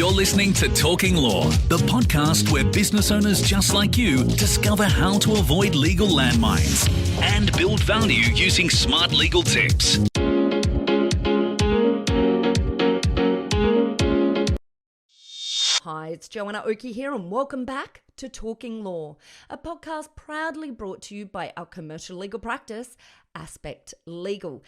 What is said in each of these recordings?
You're listening to Talking Law, the podcast where business owners just like you discover how to avoid legal landmines and build value using smart legal tips. Hi, it's Joanna Oakey here and welcome back to Talking Law, a podcast proudly brought to you by our commercial legal practice, Aspect Legal.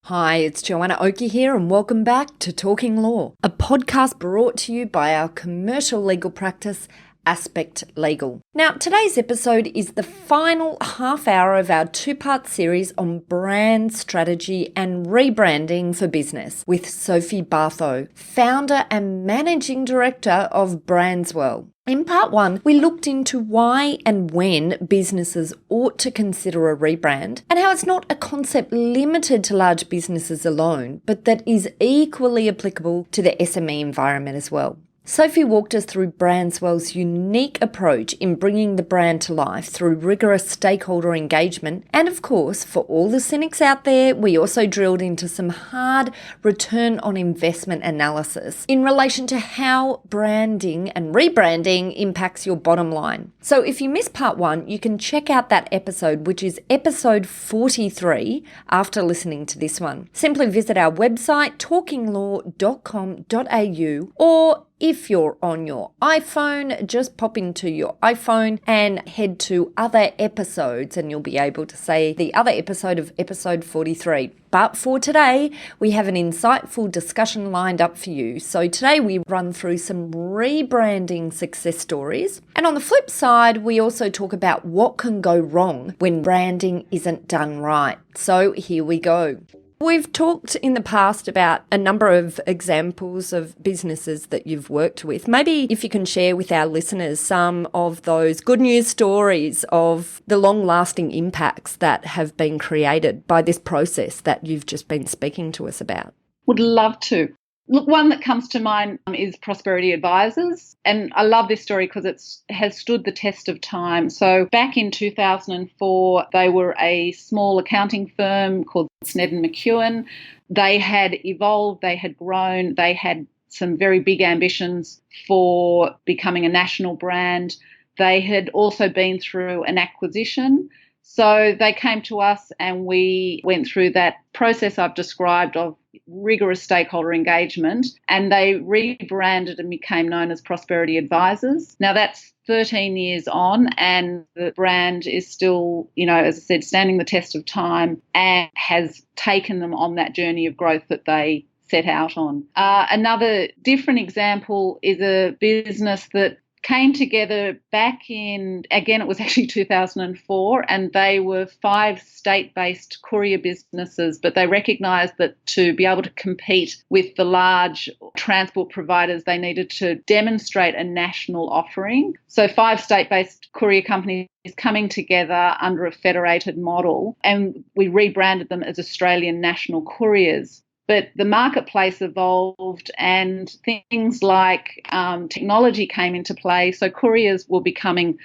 Hi, it's Joanna Oakey here and welcome back to Talking Law, a podcast brought to you by our commercial legal practice, Aspect Legal. Now, today's episode is the final half hour of our two-part series on brand strategy and rebranding for business with Sophie Bartho, founder and managing director of Brandswell. In part one, we looked into why and when businesses ought to consider a rebrand and how it's not a concept limited to large businesses alone, but that is equally applicable to the SME environment as well. Sophie walked us through Brandswell's unique approach in bringing the brand to life through rigorous stakeholder engagement. And of course, for all the cynics out there, we also drilled into some hard return on investment analysis in relation to how branding and rebranding impacts your bottom line. So if you missed part one, you can check out that episode, which is episode 43, after listening to this one. Simply visit our website, talkinglaw.com.au, or if you're on your iPhone, just pop into your iPhone and head to other episodes and you'll be able to say the other episode of episode 43. But for today, we have an insightful discussion lined up for you. So today we run through some rebranding success stories. And on the flip side, we also talk about what can go wrong when branding isn't done right. So here we go. We've talked in the past about a number of examples of businesses that you've worked with. Maybe if you can share with our listeners some of those good news stories of the long-lasting impacts that have been created by this process that you've just been speaking to us about. Would love to. Look, one that comes to mind is Prosperity Advisors. And I love this story because it has stood the test of time. So back in 2004, they were a small accounting firm called Sned and McEwen. They had evolved, they had grown, they had some very big ambitions for becoming a national brand. They had also been through an acquisition. So they came to us and we went through that process I've described of rigorous stakeholder engagement, and they rebranded and became known as Prosperity Advisors. Now that's 13 years on and the brand is still, as I said, standing the test of time and has taken them on that journey of growth that they set out on. Another different example is a business that came together back in, again, it was actually 2004, and they were 5 state-based courier businesses, but they recognised that to be able to compete with the large transport providers, they needed to demonstrate a national offering. So 5 state-based courier companies coming together under a federated model, and we rebranded them as Australian National Couriers. But the marketplace evolved and things like technology came into play. So couriers were becoming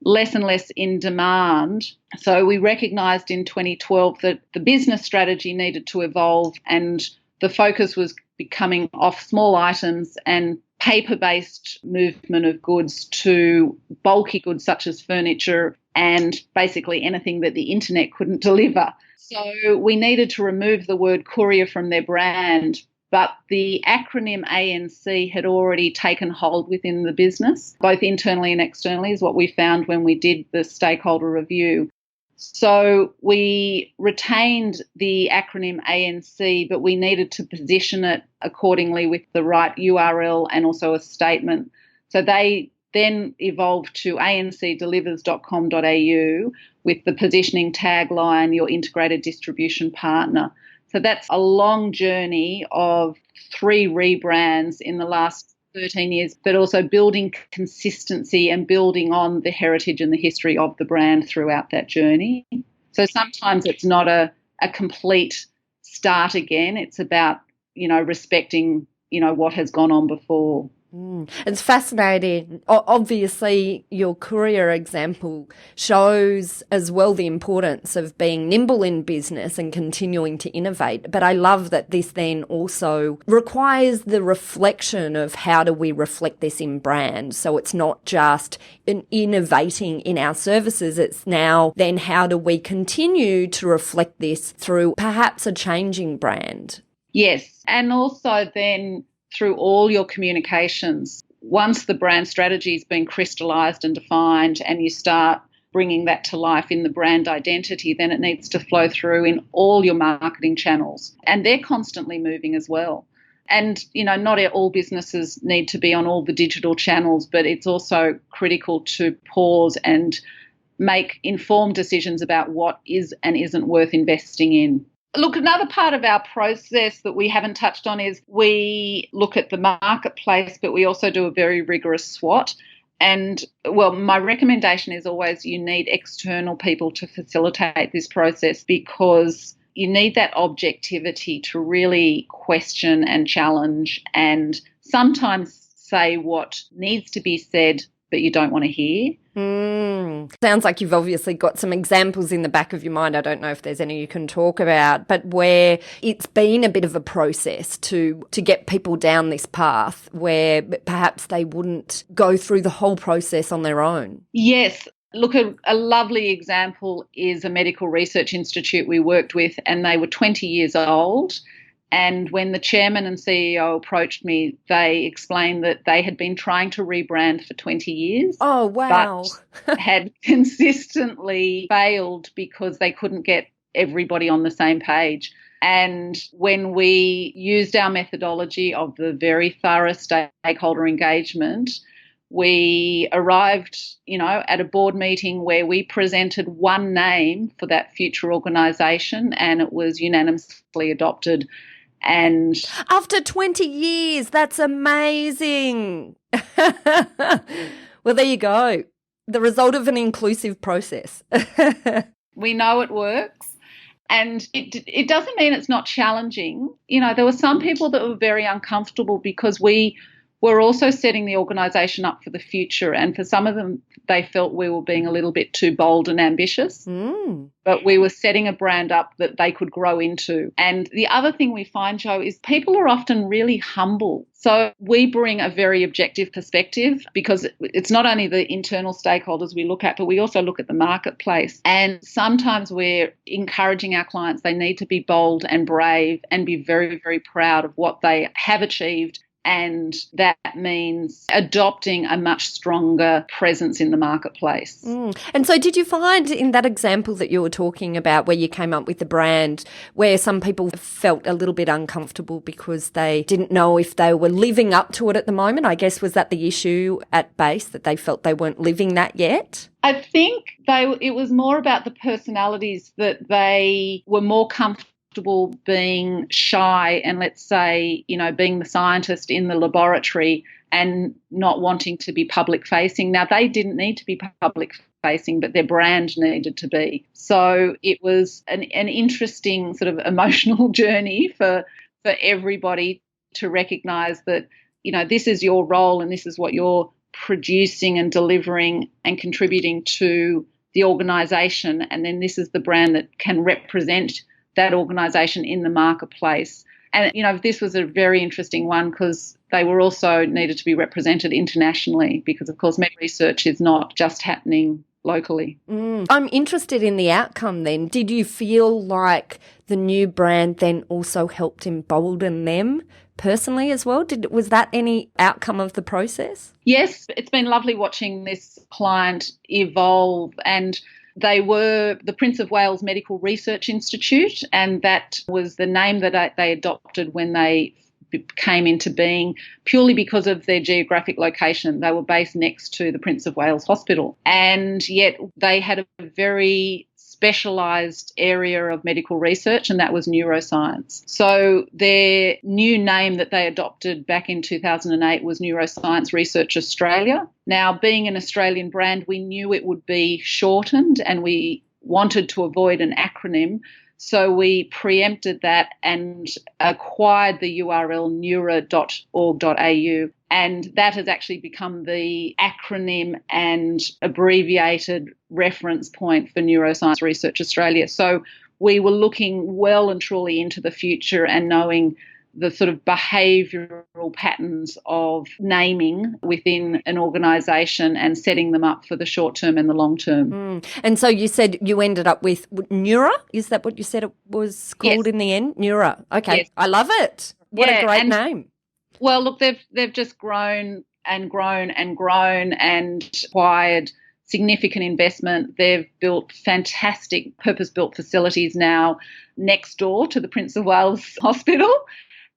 less and less in demand. So we recognised in 2012 that the business strategy needed to evolve and the focus was becoming off small items and paper-based movement of goods to bulky goods such as furniture and basically anything that the internet couldn't deliver. So we needed to remove the word courier from their brand, but the acronym ANC had already taken hold within the business, both internally and externally, is what we found when we did the stakeholder review. So we retained the acronym ANC, but we needed to position it accordingly with the right URL and also a statement. So they then evolved to ancdelivers.com.au with the positioning tagline, your integrated distribution partner. So that's a long journey of 3 rebrands in the last 13 years, but also building consistency and building on the heritage and the history of the brand throughout that journey. So sometimes it's not a complete start again. It's about, respecting, what has gone on before. It's fascinating. Obviously, your career example shows as well the importance of being nimble in business and continuing to innovate. But I love that this then also requires the reflection of how do we reflect this in brand. So it's not just innovating in our services, it's now then how do we continue to reflect this through perhaps a changing brand? Yes, and also then through all your communications. Once the brand strategy has been crystallised and defined and you start bringing that to life in the brand identity, then it needs to flow through in all your marketing channels. And they're constantly moving as well. And, not all businesses need to be on all the digital channels, but it's also critical to pause and make informed decisions about what is and isn't worth investing in. Look, another part of our process that we haven't touched on is we look at the marketplace, but we also do a very rigorous SWOT. And, my recommendation is always you need external people to facilitate this process because you need that objectivity to really question and challenge and sometimes say what needs to be said but you don't want to hear. Sounds like you've obviously got some examples in the back of your mind. I don't know if there's any you can talk about, but where it's been a bit of a process to get people down this path where perhaps they wouldn't go through the whole process on their own. Yes. Look, a lovely example is a medical research institute we worked with, and they were 20 years old. And when the chairman and CEO approached me, they explained that they had been trying to rebrand for 20 years. Oh, wow. But had consistently failed because they couldn't get everybody on the same page. And when we used our methodology of the very thorough stakeholder engagement, we arrived, at a board meeting where we presented one name for that future organisation and it was unanimously adopted. And after 20 years, that's amazing. Well, there you go. The result of an inclusive process. We know it works. And it doesn't mean it's not challenging. There were some people that were very uncomfortable because we were also setting the organisation up for the future. And for some of them, they felt we were being a little bit too bold and ambitious. But we were setting a brand up that they could grow into. And the other thing we find, Jo, is people are often really humble. So we bring a very objective perspective because it's not only the internal stakeholders we look at, but we also look at the marketplace. And sometimes we're encouraging our clients, they need to be bold and brave and be very, very proud of what they have achieved. And that means adopting a much stronger presence in the marketplace. And so did you find in that example that you were talking about where you came up with the brand where some people felt a little bit uncomfortable because they didn't know if they were living up to it at the moment? I guess, was that the issue at base, that they felt they weren't living that yet? I think it was more about the personalities, that they were more comfortable being shy and, let's say, being the scientist in the laboratory and not wanting to be public facing. Now, they didn't need to be public facing, but their brand needed to be. So it was an interesting sort of emotional journey for everybody to recognise that, this is your role and this is what you're producing and delivering and contributing to the organisation. And then this is the brand that can represent that organisation in the marketplace. And, this was a very interesting one because they were also needed to be represented internationally because, of course, med research is not just happening locally. I'm interested in the outcome then. Did you feel like the new brand then also helped embolden them personally as well? Was that any outcome of the process? Yes, it's been lovely watching this client evolve, and they were the Prince of Wales Medical Research Institute, and that was the name that they adopted when they came into being purely because of their geographic location. They were based next to the Prince of Wales Hospital, and yet they had a very specialised area of medical research, and that was neuroscience. So their new name that they adopted back in 2008 was Neuroscience Research Australia. Now, being an Australian brand, we knew it would be shortened and we wanted to avoid an acronym. So we preempted that and acquired the URL neuro.org.au And that has actually become the acronym and abbreviated reference point for Neuroscience Research Australia. So we were looking well and truly into the future and knowing the sort of behavioural patterns of naming within an organisation and setting them up for the short term and the long term. And so you said you ended up with Neura? Is that what you said it was called in the end? Neura. Okay. Yes. I love it. What a great name. Well, look, they've just grown and grown and grown and acquired significant investment. They've built fantastic purpose-built facilities now next door to the Prince of Wales Hospital,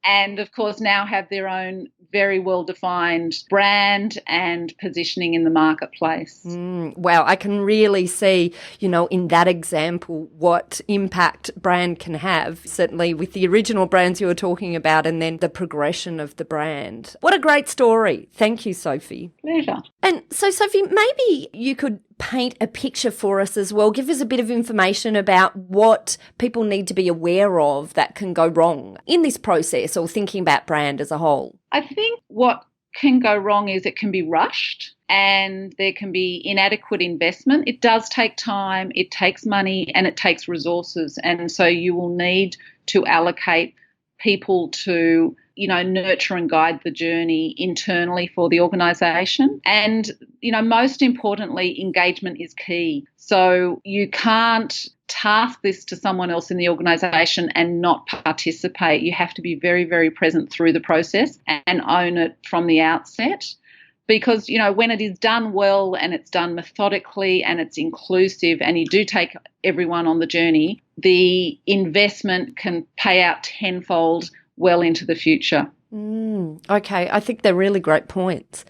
and of course now have their own very well-defined brand and positioning in the marketplace. Wow, I can really see, in that example, what impact brand can have, certainly with the original brands you were talking about and then the progression of the brand. What a great story. Thank you, Sophie. Pleasure. And so, Sophie, maybe you could paint a picture for us as well. Give us a bit of information about what people need to be aware of that can go wrong in this process or thinking about brand as a whole. I think what can go wrong is it can be rushed and there can be inadequate investment. It does take time, it takes money and it takes resources. And so you will need to allocate people to nurture and guide the journey internally for the organisation. And, most importantly, engagement is key. So you can't task this to someone else in the organisation and not participate. You have to be very, very present through the process and own it from the outset. Because, when it is done well and it's done methodically and it's inclusive and you do take everyone on the journey, the investment can pay out tenfold well into the future. Okay, I think they're really great points.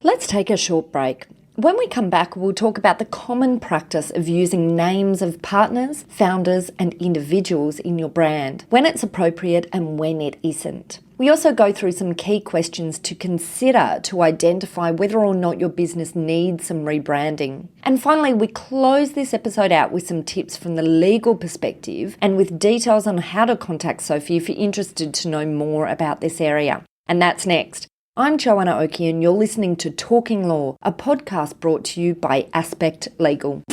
Let's take a short break. When we come back, we'll talk about the common practice of using names of partners, founders, and individuals in your brand, when it's appropriate and when it isn't. We also go through some key questions to consider to identify whether or not your business needs some rebranding. And finally, we close this episode out with some tips from the legal perspective and with details on how to contact Sophie if you're interested to know more about this area. And that's next. I'm Joanna Oakey and you're listening to Talking Law, a podcast brought to you by Aspect Legal.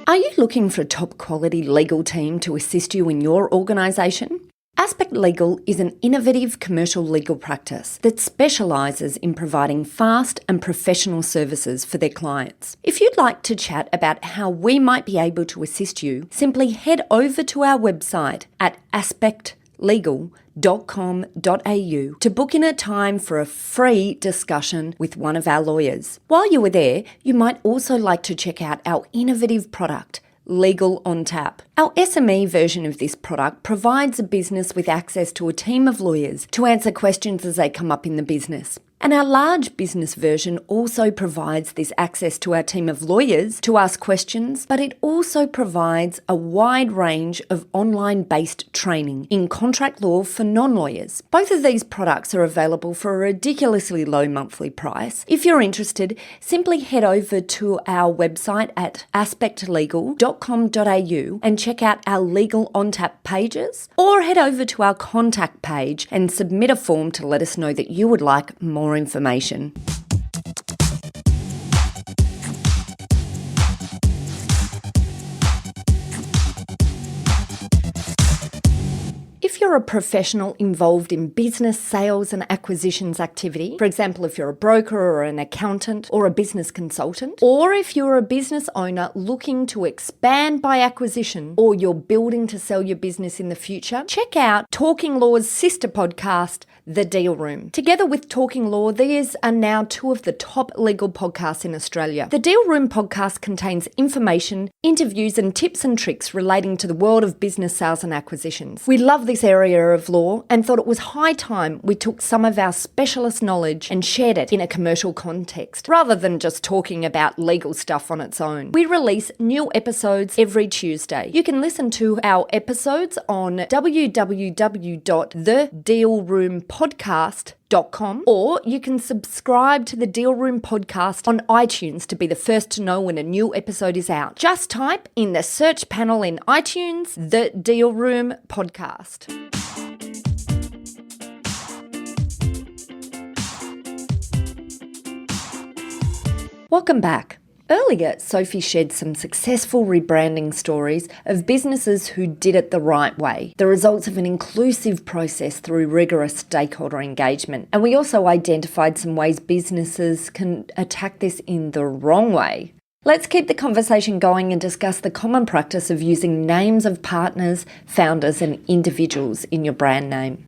Are you looking for a top quality legal team to assist you in your organisation? Aspect Legal is an innovative commercial legal practice that specialises in providing fast and professional services for their clients. If you'd like to chat about how we might be able to assist you, simply head over to our website at aspectlegal.com.au to book in a time for a free discussion with one of our lawyers. While you are there, you might also like to check out our innovative product, Legal on Tap. Our SME version of this product provides a business with access to a team of lawyers to answer questions as they come up in the business. And our large business version also provides this access to our team of lawyers to ask questions, but it also provides a wide range of online-based training in contract law for non-lawyers. Both of these products are available for a ridiculously low monthly price. If you're interested, simply head over to our website at aspectlegal.com.au and check out our Legal on Tap pages, or head over to our contact page and submit a form to let us know that you would like more information. If you're a professional involved in business, sales and acquisitions activity, for example, if you're a broker or an accountant or a business consultant, or if you're a business owner looking to expand by acquisition, or you're building to sell your business in the future, check out Talking Law's sister podcast, The Deal Room. Together with Talking Law, these are now two of the top legal podcasts in Australia. The Deal Room podcast contains information, interviews and tips and tricks relating to the world of business, sales and acquisitions. We love this area of law and thought it was high time we took some of our specialist knowledge and shared it in a commercial context, rather than just talking about legal stuff on its own. We release new episodes every Tuesday. You can listen to our episodes on www.thedealroompodcast.com or you can subscribe to the Deal Room podcast on iTunes to be the first to know when a new episode is out. Just type in the search panel in iTunes, the Deal Room podcast. Welcome back. Earlier, Sophie shared some successful rebranding stories of businesses who did it the right way, the results of an inclusive process through rigorous stakeholder engagement. And we also identified some ways businesses can attack this in the wrong way. Let's keep the conversation going and discuss the common practice of using names of partners, founders, and individuals in your brand name.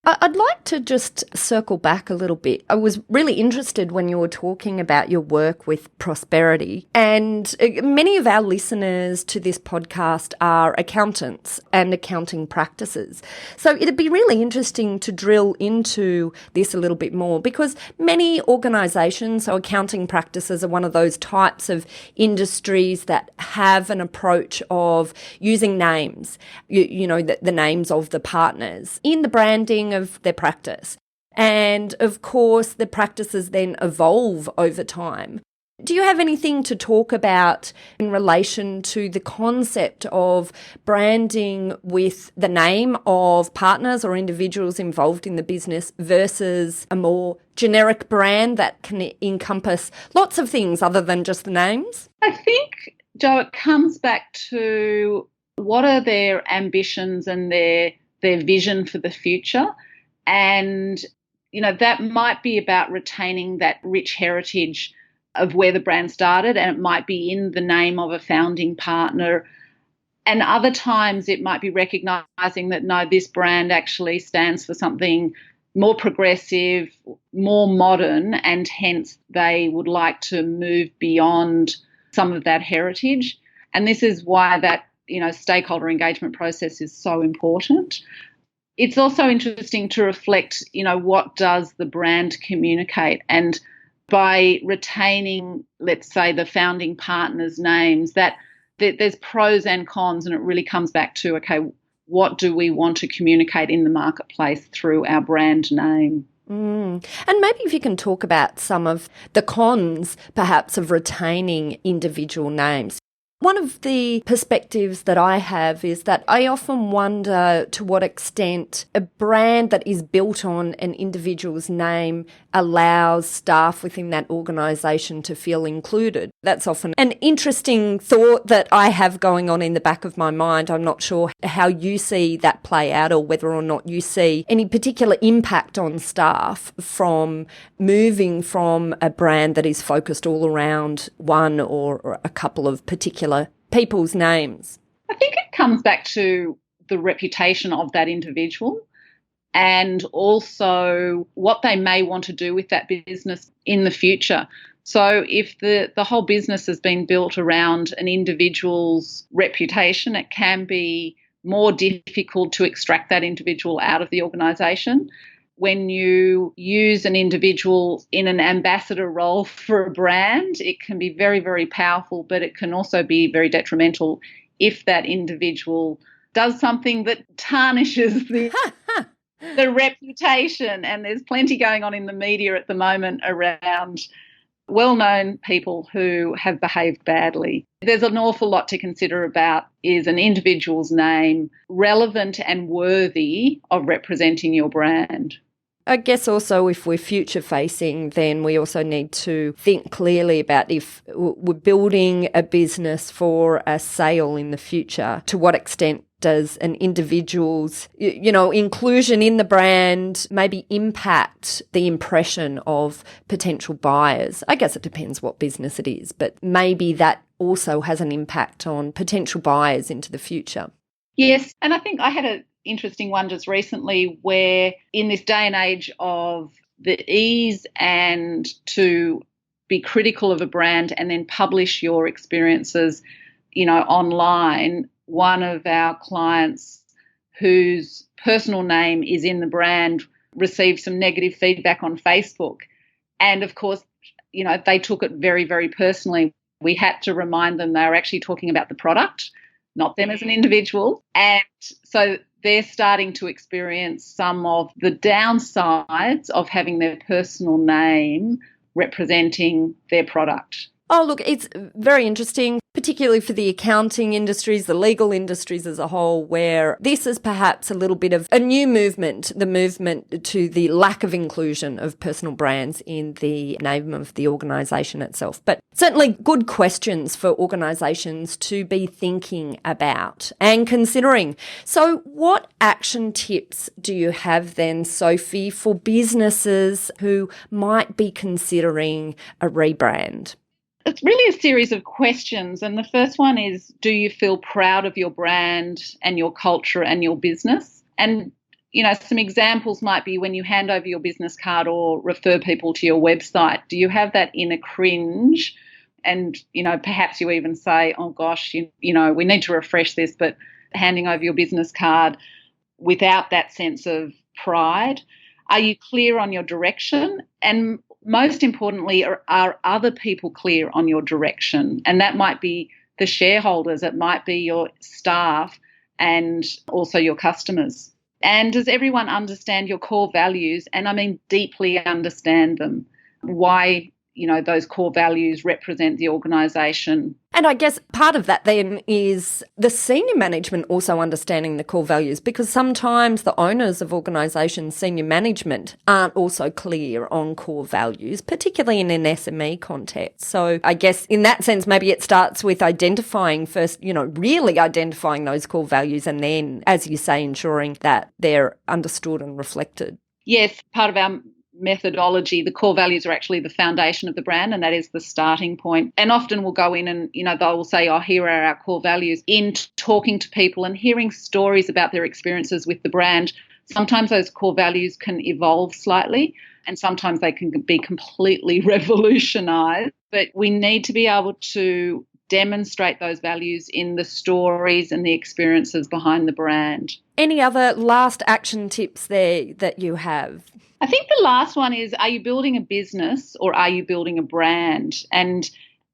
I'd like to just circle back a little bit. I was really interested when you were talking about your work with prosperity, and many of our listeners to this podcast are accountants and accounting practices. So it'd be really interesting to drill into this a little bit more, because many organisations, so accounting practices are one of those types of industries that have an approach of using names, the names of the partners in the branding of their practice. And of course, the practices then evolve over time. Do you have anything to talk about in relation to the concept of branding with the name of partners or individuals involved in the business versus a more generic brand that can encompass lots of things other than just the names? I think, Jo, it comes back to what are their ambitions and their vision for the future. And, that might be about retaining that rich heritage of where the brand started, and it might be in the name of a founding partner. And other times it might be recognising that, no, this brand actually stands for something more progressive, more modern, and hence they would like to move beyond some of that heritage. And this is why that, stakeholder engagement process is so important. It's also interesting to reflect, what does the brand communicate? And by retaining, let's say, the founding partners' names, that there's pros and cons, and it really comes back to, okay, what do we want to communicate in the marketplace through our brand name? And maybe if you can talk about some of the cons, perhaps, of retaining individual names. One of the perspectives that I have is that I often wonder to what extent a brand that is built on an individual's name allows staff within that organisation to feel included. That's often an interesting thought that I have going on in the back of my mind. I'm not sure how you see that play out, or whether or not you see any particular impact on staff from moving from a brand that is focused all around one or a couple of particular people's names. I think it comes back to the reputation of that individual, and also what they may want to do with that business in the future. So if the whole business has been built around an individual's reputation, it can be more difficult to extract that individual out of the organisation. When you use an individual in an ambassador role for a brand, it can be very, very powerful, but it can also be very detrimental if that individual does something that tarnishes the reputation. And there's plenty going on in the media at the moment around well-known people who have behaved badly. There's an awful lot to consider about, is an individual's name relevant and worthy of representing your brand? I guess also if we're future facing, then we also need to think clearly about if we're building a business for a sale in the future, to what extent does an individual's, inclusion in the brand maybe impact the impression of potential buyers? I guess it depends what business it is, but maybe that also has an impact on potential buyers into the future. Yes, and I think I had an interesting one just recently where, in this day and age of the ease and to be critical of a brand and then publish your experiences, online, one of our clients whose personal name is in the brand received some negative feedback on Facebook. And of course, they took it very, very personally. We had to remind them they were actually talking about the product. not them as an individual. And so they're starting to experience some of the downsides of having their personal name representing their product. Oh, look, it's very interesting, particularly for the accounting industries, the legal industries as a whole, where this is perhaps a little bit of a new movement, the movement to the lack of inclusion of personal brands in the name of the organisation itself. But certainly good questions for organisations to be thinking about and considering. So what action tips do you have then, Sophie, for businesses who might be considering a rebrand? It's really a series of questions. And the first one is, do you feel proud of your brand and your culture and your business? And, some examples might be when you hand over your business card or refer people to your website, do you have that inner cringe? And, perhaps you even say, oh gosh, we need to refresh this, but handing over your business card without that sense of pride. Are you clear on your direction? And most importantly, are other people clear on your direction? And that might be the shareholders, it might be your staff and also your customers. And does everyone understand your core values? And I mean deeply understand them. Why, those core values represent the organisation. And I guess part of that then is the senior management also understanding the core values, because sometimes the owners of organisations, senior management, aren't also clear on core values, particularly in an SME context. So I guess in that sense, maybe it starts with identifying first, really identifying those core values and then, as you say, ensuring that they're understood and reflected. Yes, part of our methodology, the core values are actually the foundation of the brand, and that is the starting point. And often we'll go in and, they'll say, oh, here are our core values. In talking to people and hearing stories about their experiences with the brand, sometimes those core values can evolve slightly and sometimes they can be completely revolutionised. But we need to be able to demonstrate those values in the stories and the experiences behind the brand. Any other last action tips there that you have? I think the last one is, are you building a business or are you building a brand? And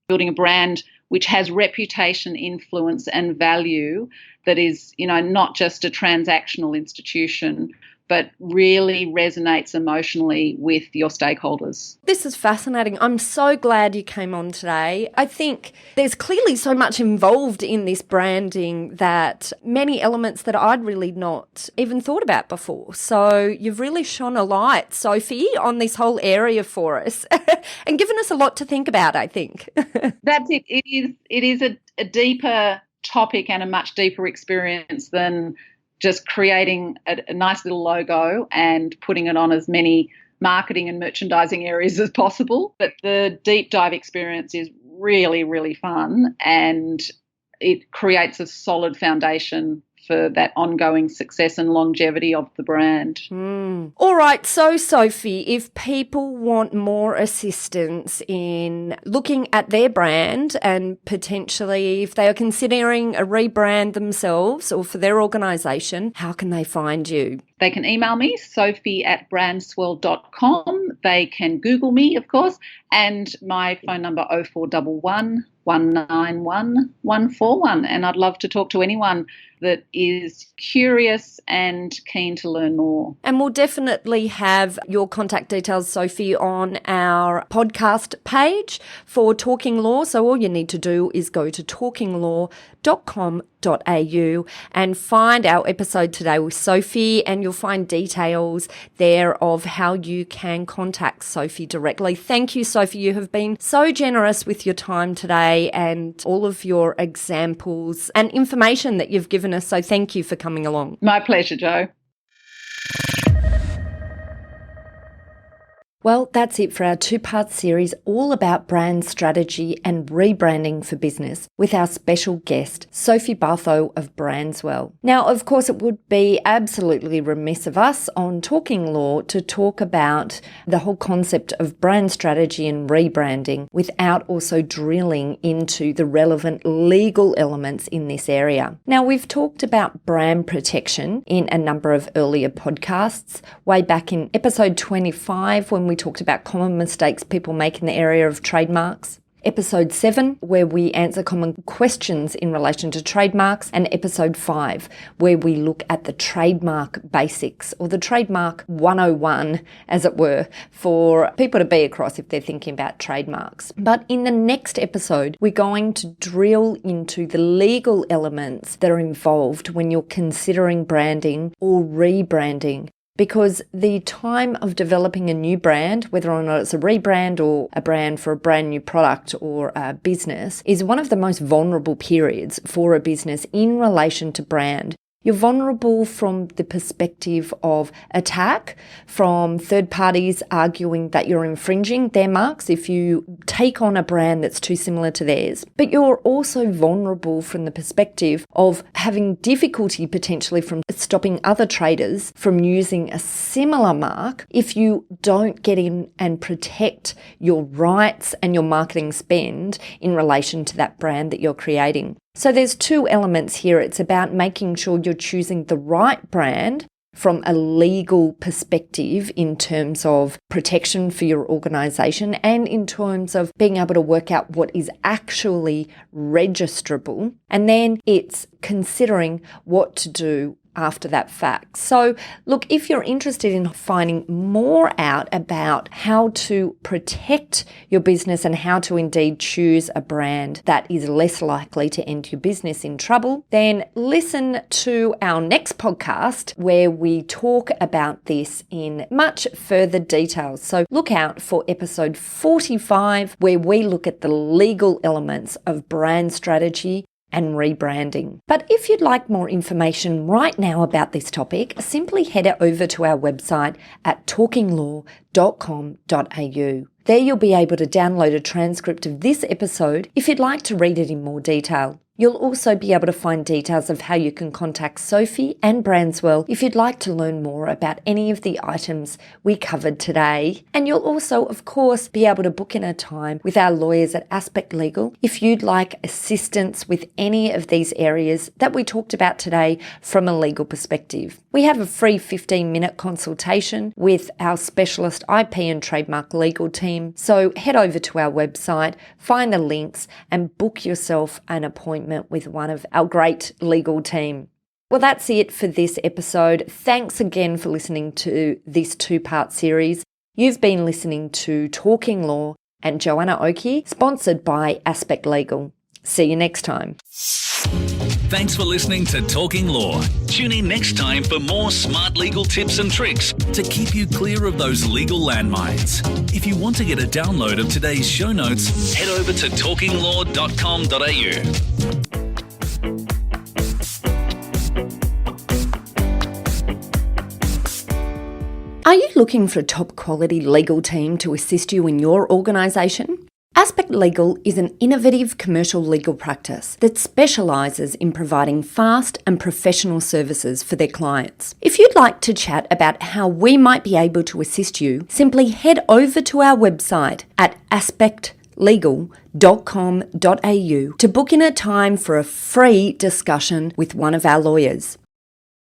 building a brand which has reputation, influence and value that is, not just a transactional institution, but really resonates emotionally with your stakeholders. This is fascinating. I'm so glad you came on today. I think there's clearly so much involved in this branding that many elements that I'd really not even thought about before. So you've really shone a light, Sophie, on this whole area for us and given us a lot to think about, I think. That's it. It is a deeper topic and a much deeper experience than just creating a nice little logo and putting it on as many marketing and merchandising areas as possible. But the deep dive experience is really, really fun, and it creates a solid foundation for that ongoing success and longevity of the brand. All right. So, Sophie, if people want more assistance in looking at their brand and potentially if they are considering a rebrand themselves or for their organisation, how can they find you? They can email me, sophie@brandswell.com. They can Google me, of course, and my phone number 0411 191 141. And I'd love to talk to anyone that is curious and keen to learn more. And we'll definitely have your contact details, Sophie, on our podcast page for Talking Law. So all you need to do is go to talkinglaw.com.au and find our episode today with Sophie, and you'll find details there of how you can contact Sophie directly. Thank you, Sophie. You have been so generous with your time today and all of your examples and information that you've given us. So thank you for coming along. My pleasure, Jo. Well, that's it for our two-part series all about brand strategy and rebranding for business with our special guest, Sophie Bartho of Brandswell. Now, of course, it would be absolutely remiss of us on Talking Law to talk about the whole concept of brand strategy and rebranding without also drilling into the relevant legal elements in this area. Now, we've talked about brand protection in a number of earlier podcasts, way back in episode 25 when we talked about common mistakes people make in the area of trademarks. Episode 7, where we answer common questions in relation to trademarks, and Episode 5, where we look at the trademark basics, or the trademark 101, as it were, for people to be across if they're thinking about trademarks. But in the next episode, we're going to drill into the legal elements that are involved when you're considering branding or rebranding. Because the time of developing a new brand, whether or not it's a rebrand or a brand for a brand new product or a business, is one of the most vulnerable periods for a business in relation to brand. You're vulnerable from the perspective of attack, from third parties arguing that you're infringing their marks if you take on a brand that's too similar to theirs. But you're also vulnerable from the perspective of having difficulty potentially from stopping other traders from using a similar mark if you don't get in and protect your rights and your marketing spend in relation to that brand that you're creating. So there's two elements here. It's about making sure you're choosing the right brand from a legal perspective in terms of protection for your organisation and in terms of being able to work out what is actually registrable. And then it's considering what to do after that fact. So look, if you're interested in finding more out about how to protect your business and how to indeed choose a brand that is less likely to end your business in trouble, then listen to our next podcast where we talk about this in much further detail. So look out for episode 45, where we look at the legal elements of brand strategy and rebranding. But if you'd like more information right now about this topic, simply head over to our website at talkinglaw.com.au. There you'll be able to download a transcript of this episode if you'd like to read it in more detail. You'll also be able to find details of how you can contact Sophie and Brandswell if you'd like to learn more about any of the items we covered today. And you'll also, of course, be able to book in a time with our lawyers at Aspect Legal if you'd like assistance with any of these areas that we talked about today from a legal perspective. We have a free 15-minute consultation with our specialist IP and trademark legal team. So head over to our website, find the links, and book yourself an appointment with one of our great legal team. Well, that's it for this episode. Thanks again for listening to this two-part series. You've been listening to Talking Law and Joanna Oakey, sponsored by Aspect Legal. See you next time. Thanks for listening to Talking Law. Tune in next time for more smart legal tips and tricks to keep you clear of those legal landmines. If you want to get a download of today's show notes, head over to talkinglaw.com.au. Are you looking for a top quality legal team to assist you in your organisation? Aspect Legal is an innovative commercial legal practice that specialises in providing fast and professional services for their clients. If you'd like to chat about how we might be able to assist you, simply head over to our website at aspectlegal.com.au to book in a time for a free discussion with one of our lawyers.